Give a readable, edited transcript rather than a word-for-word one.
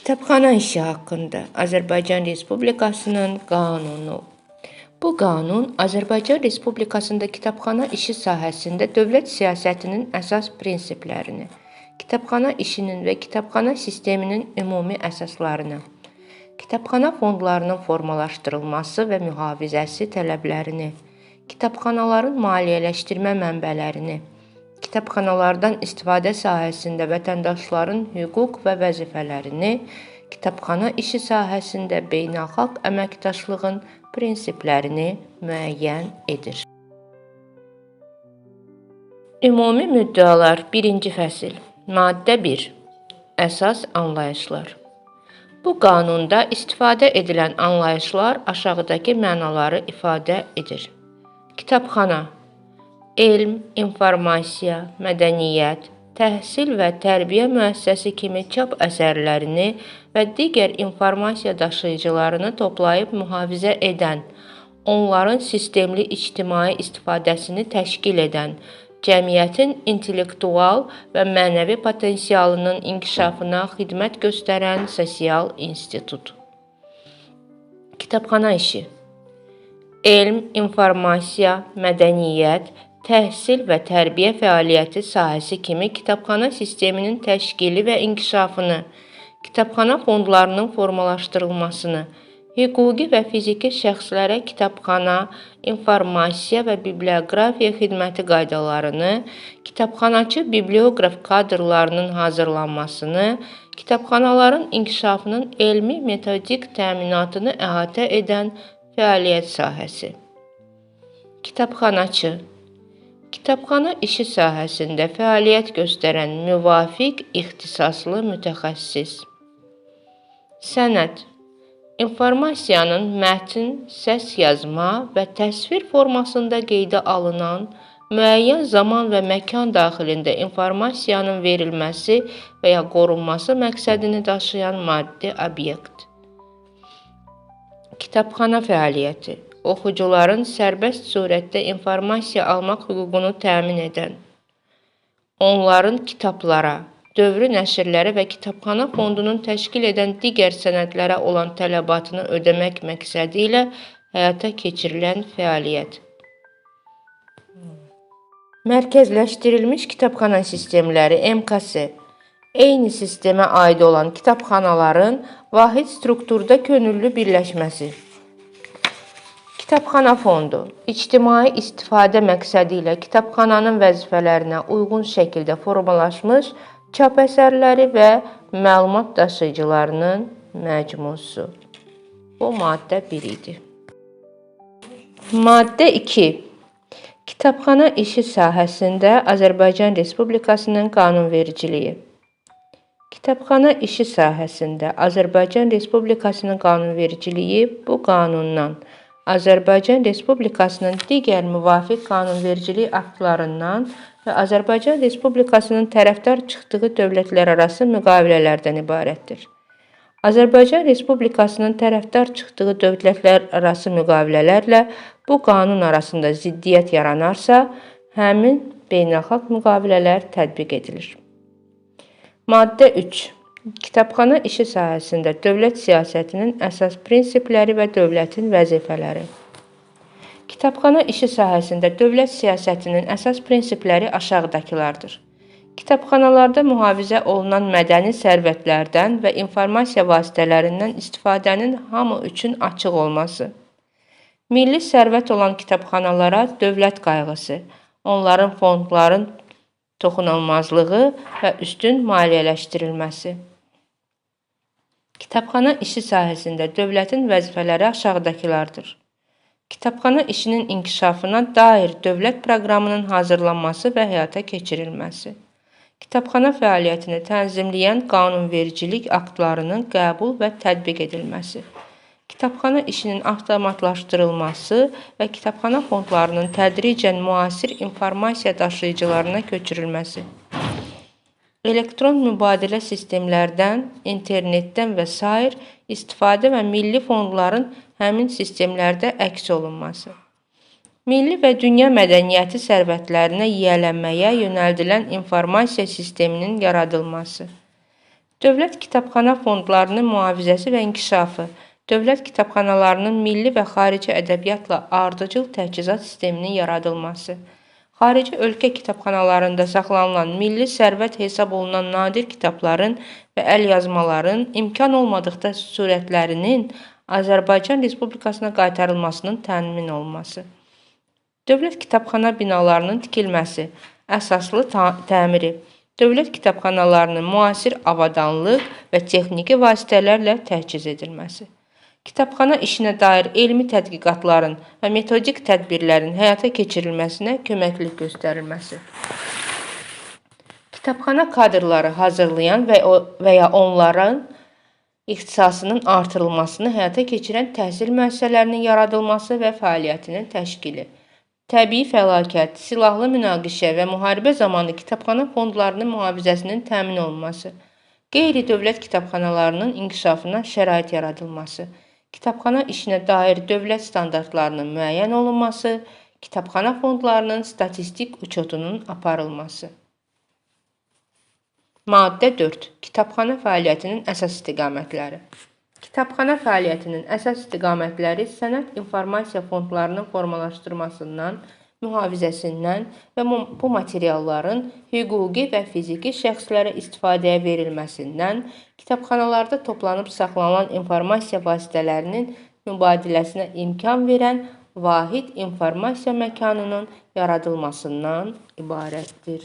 Kitabxana işi haqqında Azərbaycan Respublikasının qanunu. Bu qanun Azərbaycan Respublikasında kitabxana işi sahəsində dövlət siyasətinin əsas prinsiplərini, kitabxana işinin və kitabxana sisteminin ümumi əsaslarını, kitabxana fondlarının formalaşdırılması və mühafizəsi tələblərini, kitabxanaların maliyyələşdirmə mənbələrini, kitabxanalardan istifadə sahəsində vətəndaşların hüquq və vəzifələrini, kitabxana işi sahəsində beynəlxalq əməkdaşlığın prinsiplərini müəyyən edir. Ümumi müddəalar 1-ci fəsil. Maddə 1. Əsas anlayışlar. Bu qanunda istifadə edilən anlayışlar aşağıdakı mənaları ifadə edir. Kitabxana elm, informasiya, mədəniyyət, təhsil və tərbiyə müəssisəsi kimi çap əsərlərini və digər informasiya daşıyıcılarını toplayıb mühafizə edən, onların sistemli ictimai istifadəsini təşkil edən, cəmiyyətin intellektual və mənəvi potensialının inkişafına xidmət göstərən sosial institut. Kitabxana işi elm, informasiya, mədəniyyət, təhsil və tərbiyə fəaliyyəti sahəsi kimi kitabxana sisteminin təşkili və inkişafını, kitabxana fondlarının formalaşdırılmasını, hüquqi və fiziki şəxslərə kitabxana, informasiya və biblioqrafiya xidməti qaydalarını, kitabxanaçı biblioqraf kadrlarının hazırlanmasını, kitabxanaların inkişafının elmi-metodik təminatını əhatə edən fəaliyyət sahəsi. Kitabxanaçı kitabxana işi sahəsində fəaliyyət göstərən müvafiq ixtisaslı mütəxəssis. Sənəd informasiyanın mətn, səs yazma və təsvir formasında qeydə alınan, müəyyən zaman və məkan daxilində informasiyanın verilməsi və ya qorunması məqsədini daşıyan maddi obyekt. Kitabxana fəaliyyəti oxucuların sərbəst surətdə informasiya almaq hüququnu təmin edən, onların kitablara, dövrü nəşrlərə və kitabxana fondunun təşkil edən digər sənədlərə olan tələbatını ödəmək məqsədi ilə həyata keçirilən fəaliyyət. Mərkəzləşdirilmiş kitabxana sistemləri MKS, eyni sistemə aid olan kitabxanaların vahid strukturda könüllü birləşməsi. Kitabxana fondu ictimai istifadə məqsədi ilə kitabxananın vəzifələrinə uyğun şəkildə formalaşmış çap əsərləri və məlumat daşıyıcılarının məcmusu. Bu maddə 1 idi. Maddə 2. Kitabxana işi sahəsində Azərbaycan Respublikasının qanunvericiliyi. Kitabxana işi sahəsində Azərbaycan Respublikasının qanunvericiliyi bu qanundan Azərbaycan Respublikasının digər müvafiq qanunvericilik aktlarından və Azərbaycan Respublikasının tərəfdar çıxdığı dövlətlərarası müqavilələrdən ibarətdir. Azərbaycan Respublikasının tərəfdar çıxdığı dövlətlərarası müqavilələrlə bu qanun arasında ziddiyyət yaranarsa, həmin beynəlxalq müqavilələr tətbiq edilir. Maddə 3. Kitabxana işi sahəsində dövlət siyasətinin əsas prinsipləri və dövlətin vəzifələri. Kitabxana işi sahəsində dövlət siyasətinin əsas prinsipləri aşağıdakılardır. Kitabxanalarda mühafizə olunan mədəni sərvətlərdən və informasiya vasitələrindən istifadənin hamı üçün açıq olması. Milli sərvət olan kitabxanalara dövlət qayğısı, onların fondların toxunulmazlığı və üstün maliyyələşdirilməsi. Kitabxana işi sahəsində dövlətin vəzifələri aşağıdakılardır. Kitabxana işinin inkişafına dair dövlət proqramının hazırlanması və həyata keçirilməsi. Kitabxana fəaliyyətini tənzimləyən qanunvericilik aktlarının qəbul və tətbiq edilməsi. Kitabxana işinin avtomatlaşdırılması və kitabxana fondlarının tədricən müasir informasiya daşıyıcılarına köçürülməsi. Elektron mübadilə sistemlərdən, internetdən və s. istifadə və milli fondların həmin sistemlərdə əks olunması. Milli və dünya mədəniyyəti sərvətlərinə yiyələnməyə yönəldilən informasiya sisteminin yaradılması. Dövlət kitabxana fondlarının mühafizəsi və inkişafı, dövlət kitabxanalarının milli və xarici ədəbiyyatla ardıcıl təchizat sisteminin yaradılması, xarici ölkə kitabxanalarında saxlanılan milli sərvət hesab olunan nadir kitabların və əlyazmaların imkan olmadıqda surətlərinin Azərbaycan Respublikasına qaytarılmasının təmin olunması. Dövlət kitabxana binalarının tikilməsi, əsaslı təmiri, dövlət kitabxanalarının müasir avadanlıq və texniki vasitələrlə təchiz edilməsi. Kitabxana işinə dair elmi tədqiqatların və metodik tədbirlərin həyata keçirilməsinə köməklik göstərilməsi. Kitabxana kadrları hazırlayan və ya onların ixtisasının artırılmasını həyata keçirən təhsil müəssisələrinin yaradılması və fəaliyyətinin təşkili. Təbii fəlakət, silahlı münaqişə və müharibə zamanı kitabxana fondlarının mühafizəsinin təmin olunması, qeyri-dövlət kitabxanalarının inkişafına şərait yaradılması, kitabxana işinə dair dövlət standartlarının müəyyən olunması, kitabxana fondlarının statistik uçotunun aparılması. Maddə 4. Kitabxana fəaliyyətinin əsas istiqamətləri. Kitabxana fəaliyyətinin əsas istiqamətləri sənəd informasiya fondlarının formalaşdırmasından, mühafizəsindən və bu materialların hüquqi və fiziki şəxslərə istifadəyə verilməsindən, kitabxanalarda toplanıb saxlanılan informasiya vasitələrinin mübadiləsinə imkan verən vahid informasiya məkanının yaradılmasından ibarətdir.